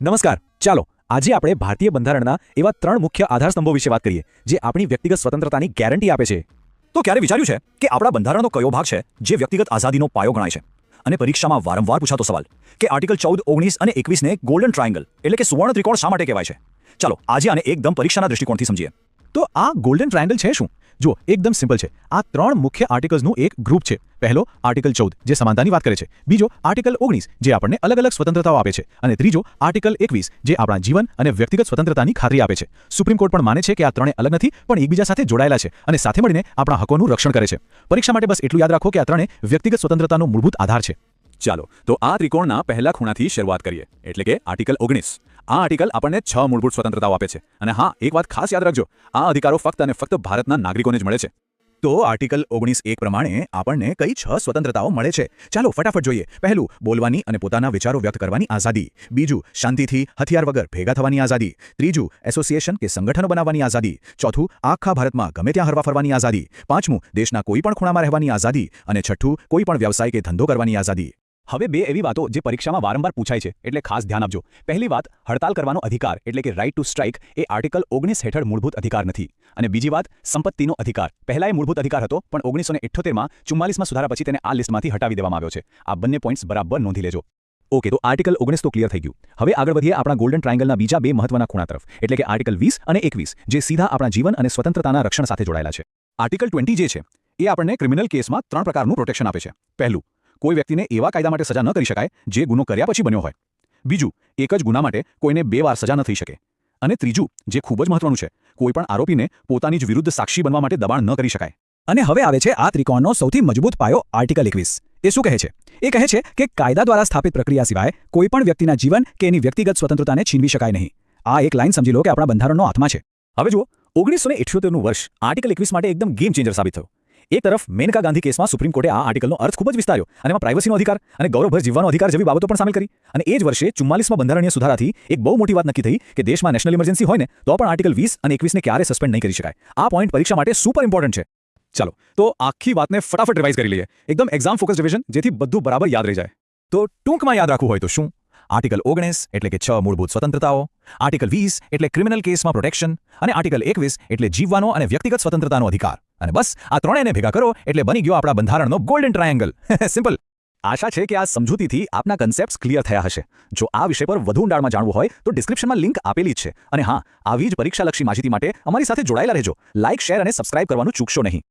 નમસ્કાર. ચાલો આજે આપણે ભારતીય બંધારણના એવા 3 મુખ્ય આધારસ્તંભો વિશે વાત કરીએ જે આપણી વ્યક્તિગત સ્વતંત્રતાની ગેરંટી આપે છે. તો ક્યારે વિચાર્યું છે કે આપણા બંધારણનો કયો ભાગ છે જે વ્યક્તિગત આઝાદીનો પાયો ગણાય છે? અને પરીક્ષામાં વારંવાર પૂછાતો સવાલ કે આર્ટિકલ 14, 19 અને 21 ને ગોલ્ડન ટ્રાયેંગલ એટલે કે સુવર્ણ ત્રિકોણ શા માટે કહેવાય છે? ચાલો આજે આને એકદમ પરીક્ષાના દૃષ્ટિકોણથી સમજીએ. તો આ ગોલ્ડન ટ્રાયેંગલ છે શું? જો એકદમ સિમ્પલ છે. આ 3 મુખ્ય આર્ટિકલ્સનું એક ગ્રુપ છે. પહેલો આર્ટિકલ 14 જે સમાનતાની વાત કરે છે, બીજો આર્ટિકલ 19 જે આપણને અલગ અલગ સ્વતંત્રતાઓ આપે છે, અને ત્રીજો આર્ટિકલ 21 જે આપણા જીવન અને વ્યક્તિગત સ્વતંત્રતાની ખાતરી આપે છે. સુપ્રીમ કોર્ટ પણ માને છે કે આ ત્રણે અલગ નથી પણ એકબીજા સાથે જોડાયેલા છે અને સાથે મળીને આપણા હકોનું રક્ષણ કરે છે. પરીક્ષા માટે બસ એટલું યાદ રાખો કે આ ત્રણે વ્યક્તિગત સ્વતંત્રતાનો મૂળભૂત આધાર છે. ચાલો તો આ ત્રિકોણના પહેલા ખૂણાથી શરૂઆત કરીએ એટલે કે આર્ટિકલ 19. આ આર્ટિકલ આપણને 6 મૂળભૂત સ્વતંત્રતાઓ આપે છે. અને હા, એક વાત ખાસ યાદ રાખજો, આ અધિકારો ફક્ત અને ફક્ત ભારતના નાગરિકોને જ મળે છે. તો આર્ટિકલ 19(1) પ્રમાણે આપણને કઈ 6 સ્વતંત્રતાઓ મળે છે? ચાલો ફટાફટ જોઈએ. પહેલું, બોલવાની અને પોતાના વિચારો વ્યક્ત કરવાની આઝાદી. બીજું, શાંતિથી હથિયાર વગર ભેગા થવાની આઝાદી. ત્રીજું, એસોસિએશન કે સંગઠનો બનાવવાની આઝાદી. ચોથું, આખા ભારતમાં ગમે ત્યાં હરવા ફરવાની આઝાદી. પાંચમું, દેશના કોઈ પણ ખૂણામાં રહેવાની આઝાદી. અને છઠ્ઠું, કોઈ પણ વ્યવસાય કે ધંધો કરવાની આઝાદી. હવે બે એવી વાતો જે પરીક્ષામાં વારંવાર પૂછાય છે એટલે ખાસ ધ્યાન આપજો. પહેલી વાત, હડતાલ કરવાનો અધિકાર એટલે કે રાઇટ ટુ સ્ટ્રાઇક એ આર્ટિકલ 19 હેઠળ મૂળભૂત અધિકાર નથી. અને બીજી વાત, સંપત્તિનો અધિકાર. પહેલા એ મૂળભૂત અધિકાર હતો પણ 1978માં 44માં સુધારા પછી તેને આ લિસ્ટમાંથી હટાવી દેવામાં આવ્યો છે. આ બંને પોઈન્ટ્સ બરાબર નોંધી લેજો. ઓકે, તો આર્ટિકલ 19 તો ક્લિયર થઈ ગયું. હવે આગળ વધીએ આપણા ગોલ્ડન ટ્રાયેંગલના બીજા બે મહત્વના ખૂણા તરફ એટલે કે આર્ટિકલ 20 અને 21 જે સીધા આપણા જીવન અને સ્વતંત્રતાના રક્ષણ સાથે જોડાયેલા છે. આર્ટિકલ 20 જે છે એ આપણને ક્રિમિનલ કેસમાં 3 પ્રકારનું પ્રોટેક્શન આપે છે. પહેલું, કોઈ વ્યક્તિને એવા કાયદા માટે સજા ન કરી શકાય જે ગુનો કર્યા પછી બન્યો હોય. બીજું, એક જ ગુના માટે કોઈને 2 વાર સજા ન થઈ શકે. અને ત્રીજું, જે ખૂબ જ મહત્વનું છે, કોઈ પણ આરોપીને પોતાની જ વિરુદ્ધ સાક્ષી બનવા માટે દબાણ ન કરી શકાય. અને હવે આવે છે આ ત્રિકોણનો સૌથી મજબૂત પાયો આર્ટિકલ 21. એ શું કહે છે? એ કહે છે કે કાયદા દ્વારા સ્થાપિત પ્રક્રિયા સિવાય કોઈ પણ વ્યક્તિના જીવન કે એની વ્યક્તિગત સ્વતંત્રતાને છીનવી શકાય નહીં. આ એક લાઈન સમજી લો કે આપણા બંધારણનો આત્મા છે. હવે જુઓ, 1978નું વર્ષ આર્ટિકલ 21 માટે એકદમ ગેમ ચેન્જર સાબિત થયું. એક તરફ મેનકા ગાંધી કેસમાં સુપ્રીમ કોર્ટે આ આર્ટિકલનો અર્થ ખૂબ જ વિસ્તાર્યો અને એમાં પ્રાઇવસીનો અધિકાર અને ગૌરવભર જીવવાનો અધિકાર જેવી બાબતો પણ સામેલ કરી. અને એ જ વર્ષે 44માં બંધારણીય સુધારાથી એક બહુ મોટી વાત નક્કી થઈ કે દેશમાં નેશનલ ઇમરજન્સી હોય ને તો પણ આર્ટિકલ 20 અને 21 ને ક્યારે સસ્પેન્ડ નહીં કરી શકાય. આ પોઈન્ટ પરીક્ષા માટે સુપર ઇમ્પોર્ટન્ટ છે. ચાલો તો આખી વાતને ફટાફટ રિવાઇઝ કરી લઈએ. એકદમ એક્ઝામ ફોકસ રિવિઝન જેથી બધું બરાબર યાદ રહી જાય. તો ટૂંકમાં યાદ રાખવું હોય તો શું? આર્ટિકલ 19 એટલે કે 6 મૂળભૂત સ્વતંત્રતાઓ, આર્ટિકલ 20 એટલે ક્રિમિનલ કેસમાં પ્રોટેક્શન, અને આર્ટિકલ 21 એટલે જીવવાનો અને વ્યક્તિગત સ્વતંત્રતાનો અધિકાર. અને બસ આ ત્રણેયને ભેગા કરો એટલે બની ગયો આપણા બંધારણનો ગોલ્ડન ટ્રાયેંગલ. સિમ્પલ. આશા છે કે આ સમજૂતીથી આપના કન્સેપ્ટ્સ ક્લિયર થયા હશે. જો આ વિષય પર વધુ ઊંડાણમાં જાણવું હોય તો ડિસ્ક્રિપ્શનમાં લિંક આપેલી જ છે. અને હા, આવી જ પરીક્ષાલક્ષી માહિતી માટે અમારી સાથે જોડાયેલા રહેજો. લાઇક, શેર અને સબસ્ક્રાઇબ કરવાનું ચૂકશો નહીં.